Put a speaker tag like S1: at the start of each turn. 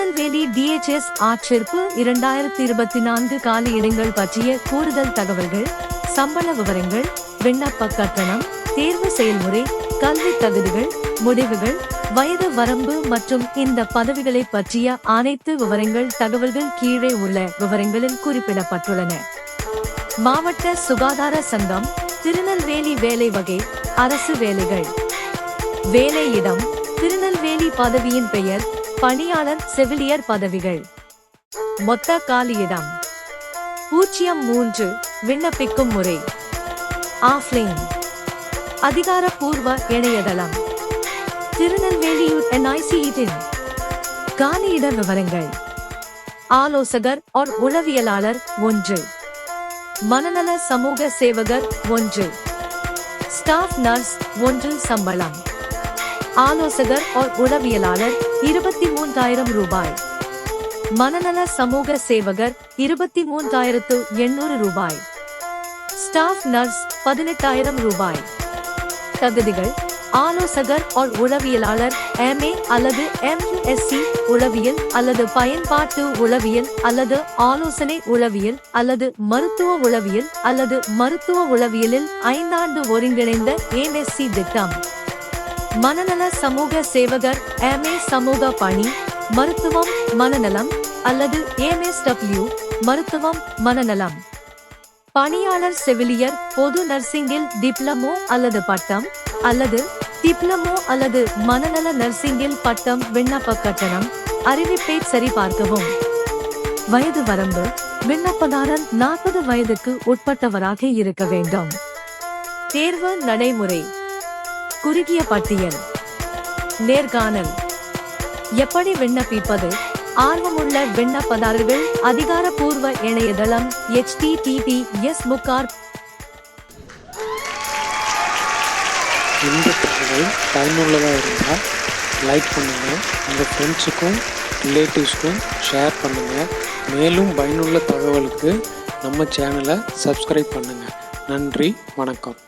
S1: Tirunelveli DHS ஆட்சேர்ப்பு 2024 காலியிடங்கள் பற்றிய கூடுதல் தகவல்கள், சம்பள விவரங்கள், விண்ணப்ப கட்டணம், தேர்வு செயல்முறை, கல்வி தகுதிகள், முடிவுகள், வயது வரம்பு மற்றும் இந்த பதவிகளை பற்றிய அனைத்து தகவல்கள் கீழே உள்ள விவரங்களில் குறிப்பிடப்பட்டுள்ளன. மாவட்ட சுகாதார சங்கம், திருநெல்வேலி. வேலை வகை, அரசு வேலைகள். வேலையிடம், திருநெல்வேலி. பதவியின் பெயர், பணியாளர் செவிலியர் பதவிகள். மொத்த காலியிடம் 03. விண்ணப்பிக்கும் முறை ஆஃப்லைன். அதிகாரப்பூர்வ இணையதளம் திருநெல்வேலி UNICET. காலியிட விவரங்கள்: ஆலோசகர் உளவியலாளர் 1, மனநல சமூக சேவகர் 1, ஸ்டாஃப் நர்ஸ் 1. சம்பளம்: ஆலோசகர் உளவியலாளர் 23,000 ரூபாய், மனநல சமூக சேவகர் 23,800 ரூபாய், ஸ்டாஃப் நர்ஸ் 18,000 ரூபாய். தகுதிகள்: ஆலோசகர் உளவியலாளர் MA அல்லது MSc உளவியல் அல்லது பயன்பாட்டு உளவியல் அல்லது ஆலோசனை உளவியல் அல்லது மருத்துவ உளவியல் அல்லது மருத்துவ உளவியலில் 5 ஆண்டு ஒருங்கிணைந்த MSc திட்டம். மனநல சமூக சேவகர் MA சமூக பணி, மருத்துவம், மனநலம் அல்லது MSW மருத்துவம், மனநலம். பணியாளர் செவிலியர் பொது நர்சிங்கில் டிப்ளமோ அல்லது பட்டம் அல்லது டிப்ளமோ அல்லது மனநல நர்சிங்கில் பட்டம். விண்ணப்ப கட்டணம். அறிவிப்பை சரிபார்க்கவும். வயது வரம்பு: விண்ணப்பதாரர் 40 வயதுக்கு உட்பட்டவராக இருக்க வேண்டும். தேர்வு நடைமுறை: குறுகிய பட்டியல். நேர்காணல். எப்படி விண்ணப்பிப்பது? ஆர்வமுள்ள விண்ணப்பதாரர்கள் அதிகாரப்பூர்வ இணையதளம் https://.
S2: இந்த தகவல் பயனுள்ளதாக இருந்தால் லைக் பண்ணுங்கள், உங்கள் ஃப்ரெண்ட்ஸுக்கும் ரிலேட்டிவ்ஸ்க்கும் ஷேர் பண்ணுங்கள். மேலும் பயனுள்ள தகவலுக்கு நம்ம சேனலை சப்ஸ்கிரைப் பண்ணுங்கள். நன்றி, வணக்கம்.